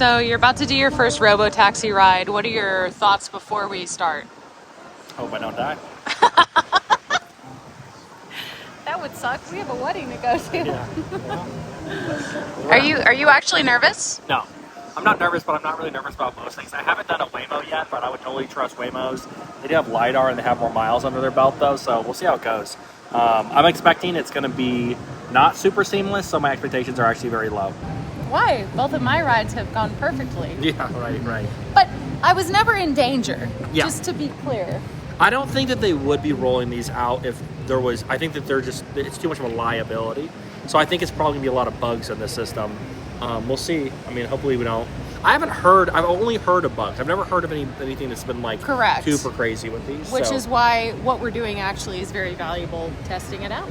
So you're about to do your first Robotaxi ride. What are your thoughts before we start? Hope I don't die. That would suck. We have a wedding to go to. Yeah. Are you actually nervous? No. I'm not nervous, but I'm not really nervous about most things. I haven't done a Waymo yet, but I would totally trust Waymos. They do have LiDAR and they have more miles under their belt though, so we'll see how it goes. I'm expecting it's going to be not super seamless, so my expectations are actually very low. Why? Both of my rides have gone perfectly. Yeah, right. But I was never in danger, Yeah. just to be clear. I don't think that they would be rolling these out if there was, I think that it's too much of a liability. So I think it's probably going to be a lot of bugs in the system. We'll see. I mean, hopefully we don't. I've only heard of bugs. I've never heard of anything that's been like Correct. super crazy with these. Which is why what we're doing actually is very valuable, testing it out.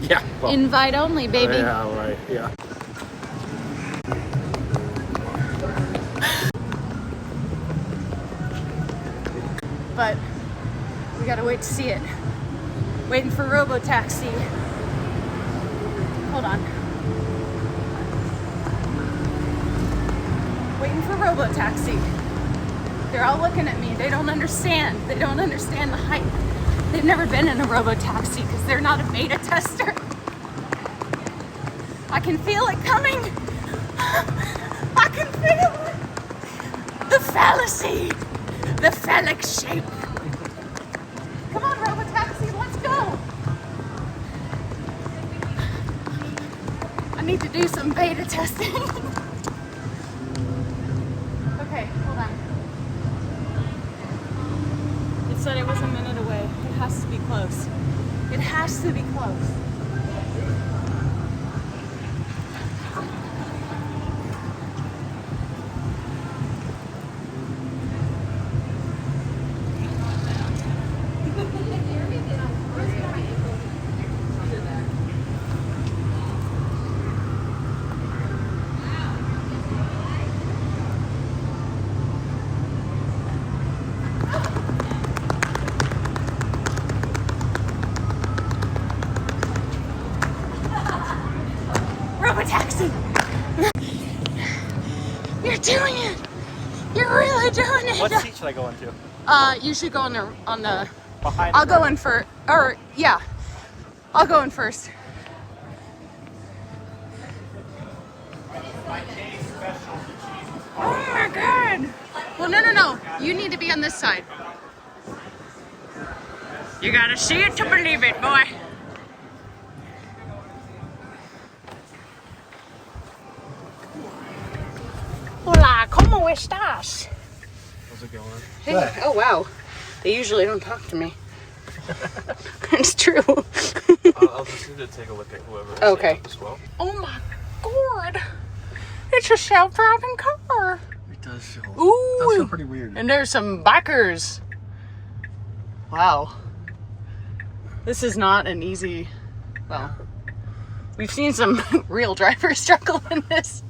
Yeah. Well, invite only, baby. Yeah, right. Yeah. But we gotta wait to see it. Waiting for Robotaxi. Hold on. Waiting for Robotaxi. They're all looking at me. They don't understand. They don't understand the hype. They've never been in a Robotaxi because they're not a beta tester. I can feel it coming. I can feel it. The fallacy. The phallic shape. Come on, Robotaxi, let's go. I need to do some beta testing. Okay, hold on. It said it was a minute away. It has to be close. It has to be close. Robotaxi! You're doing it! You're really doing it! What seat should I go into? You should go on the Behind. I'll go in first. Or yeah. I'll go in first. Oh my god! Well no. You need to be on this side. You gotta see it to believe it, boy. Hola, ¿cómo estás? How's it going? Hey. Oh wow. They usually don't talk to me. It's true. I'll just need to take a look at whoever is Okay. as well. Oh my god. It's a self-driving car. It does feel, Ooh. pretty weird. And there's some bikers. Wow. This is not an easy, well, we've seen some real drivers struggle in this.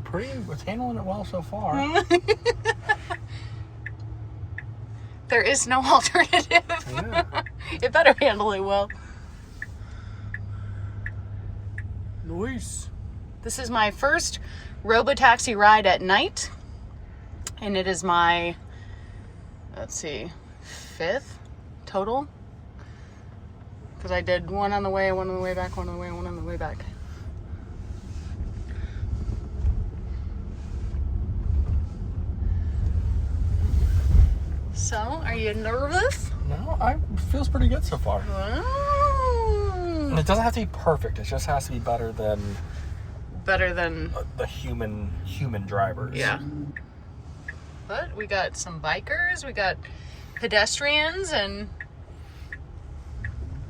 Pretty, it's handling it well so far. There is no alternative. Yeah. It better handle it well. Nice. This is my first Robotaxi ride at night. And it is my, let's see, 5th total. Because I did one on the way, one on the way back, one on the way, one on the way back. So, are you nervous? No, it feels pretty good so far. Wow. And it doesn't have to be perfect. It just has to be better than the human drivers. Yeah. But we got some bikers, we got pedestrians, and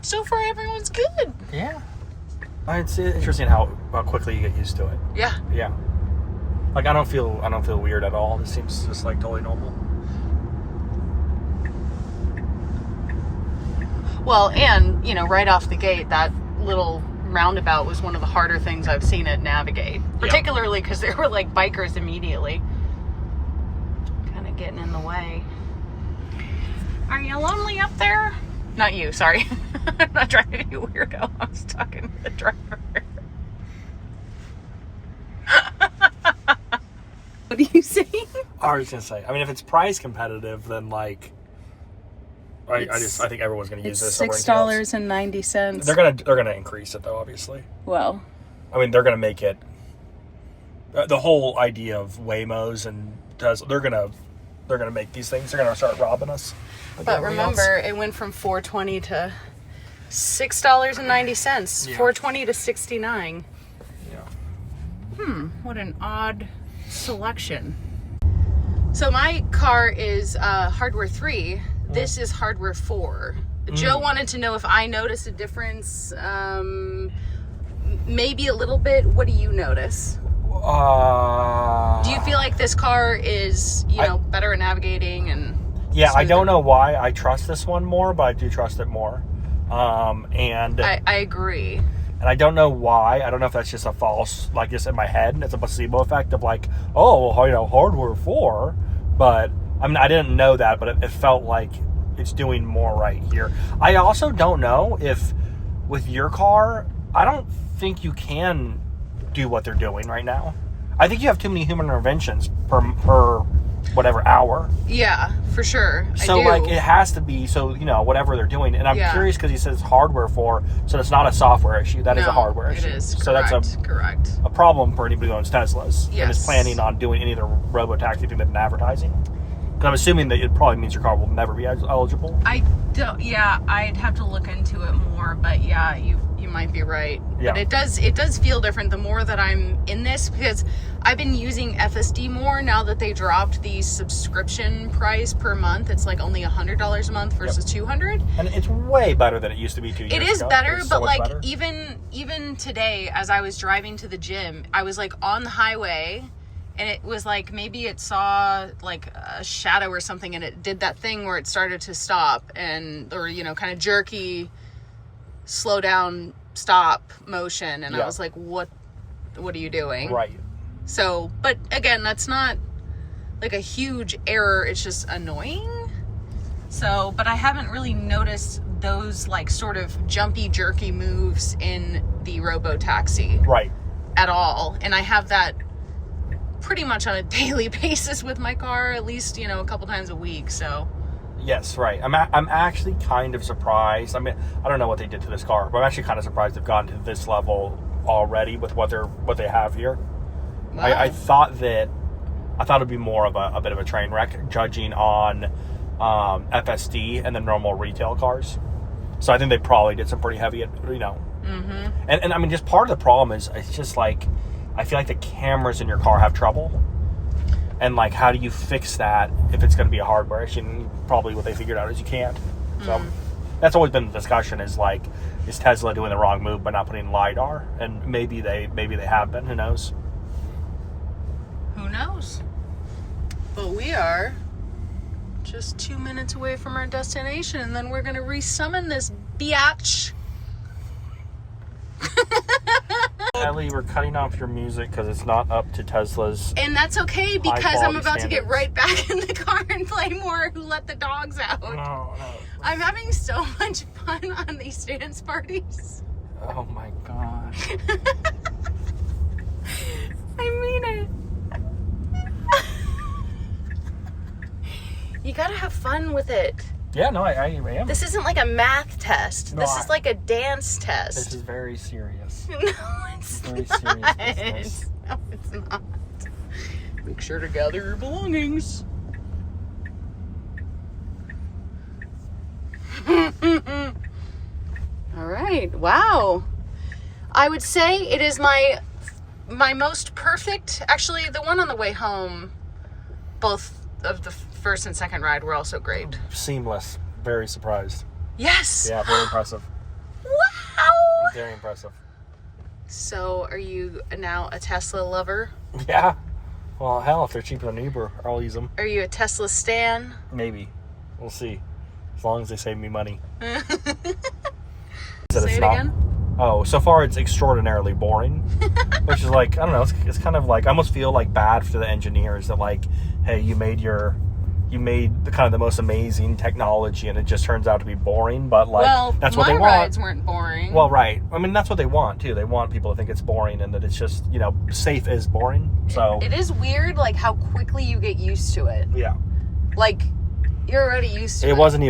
so far everyone's good. Yeah. It's interesting how quickly you get used to it. Yeah. Yeah. Like I don't feel weird at all. This seems just like totally normal. Well, and, you know, right off the gate, that little roundabout was one of the harder things I've seen it navigate. Particularly because there were, like, bikers immediately. Kind of getting in the way. Are you lonely up there? Not you, sorry. I'm not trying to be a weirdo. I was talking to the driver. What are you saying? I was gonna say, I mean, if it's price competitive, then like, I think everyone's gonna use this. $6.90. They're gonna increase it though, obviously. Well, I mean, they're gonna make it. The whole idea of Waymos and Tesla, they're gonna make these things. They're gonna start robbing us. But remember, it went from $4.20 to $6.90. Yeah. $4.20 to $69. Yeah. What an odd selection. So my car is hardware 3. This is hardware 4. Joe wanted to know if I noticed a difference. Maybe a little bit. What do you notice? Do you feel like this car is, better at navigating and? Yeah, smoother? I don't know why I trust this one more, but I do trust it more. And I agree. And I don't know why. I don't know if that's just a false, like, just in my head. It's a placebo effect of like, oh, well, hardware 4. But I mean, I didn't know that, but it felt like it's doing more right here. I also don't know if with your car, I don't think you can do what they're doing right now. I think you have too many human interventions per whatever hour. Yeah, for sure. So like it has to be whatever they're doing. And I'm curious because he says hardware 4, so it's not a software issue. That is a hardware issue. It is. So that's correct. a problem for anybody who owns Teslas and is planning on doing any of the Robotaxi thing they've been advertising. Because I'm assuming that it probably means your car will never be eligible. I don't. Yeah, I'd have to look into it more. But yeah, you might be right. Yeah. But it does feel different the more that I'm in this, because I've been using FSD more now that they dropped the subscription price per month. It's like only $100 a month versus $200. And it's way better than it used to be 2 years ago. It is better, so but like better. even today, as I was driving to the gym, I was like on the highway. And it was like, maybe it saw like a shadow or something, and it did that thing where it started to stop or kind of jerky, slow down, stop motion. And I was like, what are you doing? Right. So, but again, that's not like a huge error. It's just annoying. So, but I haven't really noticed those like sort of jumpy, jerky moves in the Robotaxi. Right. At all. And I have that pretty much on a daily basis with my car, at least, a couple times a week. So yes, right. I'm actually kind of surprised. I mean, I don't know what they did to this car, but I'm actually kind of surprised they've gotten to this level already with what they have here. Wow. I thought it'd be more of a bit of a train wreck, judging on FSD and the normal retail cars. So I think they probably did some pretty heavy, Mm-hmm. And I mean, just part of the problem is it's just like, I feel like the cameras in your car have trouble. And like, how do you fix that if it's going to be a hardware issue? And probably what they figured out is you can't. So that's always been the discussion, is like, is Tesla doing the wrong move by not putting LiDAR? And maybe they have been. Who knows? Who knows? But we are just 2 minutes away from our destination, and then we're going to resummon this biatch. Ellie, we're cutting off your music because it's not up to Tesla's. And that's okay, because I'm about to get standards. right back in the car and play more Who Let the Dogs Out. No. I'm having so much fun on these dance parties. Oh my god. I mean it. You gotta have fun with it. Yeah, no, I am. This isn't like a math test. No, this is like a dance test. This is very serious. No, it's Very not. serious business. No, it's not. Make sure to gather your belongings. All right. Wow. I would say it is my most perfect. Actually, the one on the way home, both of the first and second ride were also great. Seamless. Very surprised. Yes. Yeah, very impressive. Wow. Very impressive. So, are you now a Tesla lover? Yeah. Well, hell, if they're cheaper than Uber, I'll use them. Are you a Tesla stan? Maybe. We'll see. As long as they save me money. Say it again? Oh, so far it's extraordinarily boring. Which is like, I don't know, it's kind of like, I almost feel like bad for the engineers that like, hey, you made your you made the kind of the most amazing technology and it just turns out to be boring, but like that's what they want. My rides weren't boring. Well, right. I mean, that's what they want too. They want people to think it's boring and that it's just, you know, safe is boring. So it is weird, like how quickly you get used to it. Yeah. Like you're already used to it. It wasn't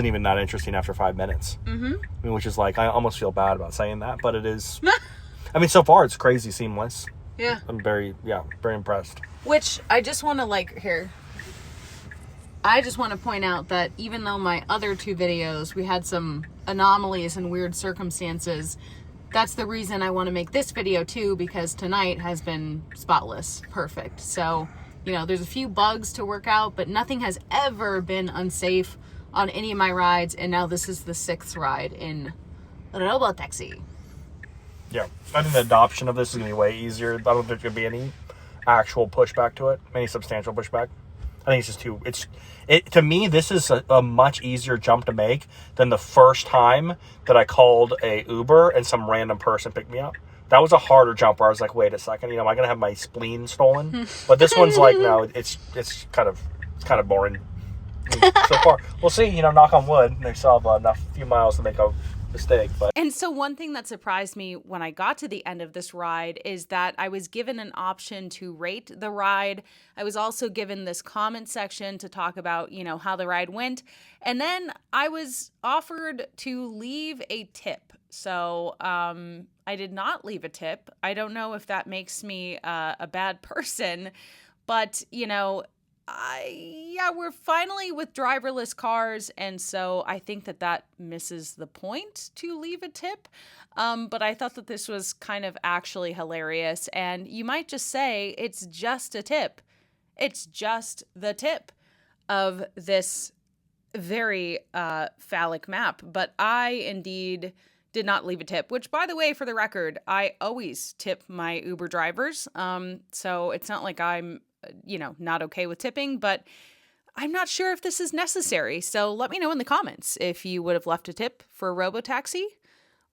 even that interesting after 5 minutes. Mm-hmm. I mean, which is like, I almost feel bad about saying that, but it is. I mean, so far it's crazy seamless. Yeah. I'm very impressed. Which I just want to I just want to point out that even though my other 2 videos, we had some anomalies and weird circumstances, that's the reason I want to make this video too, because tonight has been spotless, perfect. So, you know, there's a few bugs to work out, but nothing has ever been unsafe on any of my rides. And now this is the 6th ride in Robotaxi. Yeah. I think the adoption of this is going to be way easier. I don't think there's going to be any actual pushback to it, any substantial pushback. I think it's just to me, this is a much easier jump to make than the first time that I called a Uber and some random person picked me up. That was a harder jump where I was like, wait a second, you know, am I going to have my spleen stolen? But this one's like, no, it's kind of boring. So far, we'll see, you know, knock on wood, they still have a few miles to make a mistake. And so one thing that surprised me when I got to the end of this ride is that I was given an option to rate the ride. I was also given this comment section to talk about, you know, how the ride went. And then I was offered to leave a tip. So I did not leave a tip. I don't know if that makes me a bad person, but, you know, we're finally with driverless cars, and so I think that misses the point to leave a tip. But I thought that this was kind of actually hilarious, and you might just say it's just a tip. It's just the tip of this very phallic map, but I indeed did not leave a tip, which, by the way, for the record, I always tip my Uber drivers. So it's not like I'm not okay with tipping, but I'm not sure if this is necessary. So let me know in the comments if you would have left a tip for a Robotaxi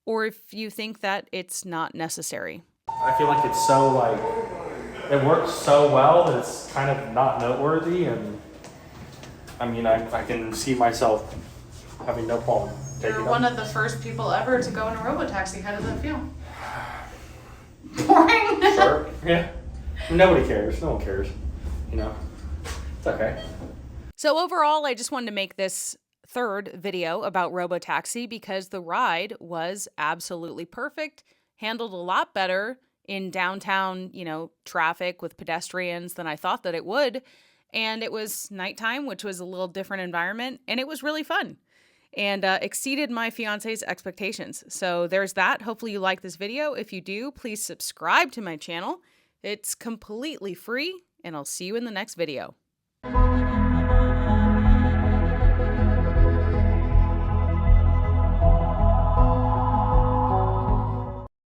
or if you think that it's not necessary. I feel like it's so it works so well that it's kind of not noteworthy. And I mean, I can see myself having no problem taking You're them. one of the first people ever to go in a Robotaxi. How does that feel? Boring. Sure. Yeah. Nobody cares. No one cares. You know, it's okay. So overall, I just wanted to make this 3rd video about Robotaxi because the ride was absolutely perfect, handled a lot better in downtown, traffic with pedestrians than I thought that it would. And it was nighttime, which was a little different environment, and it was really fun and exceeded my fiance's expectations. So there's that. Hopefully you like this video. If you do, please subscribe to my channel. It's completely free, and I'll see you in the next video.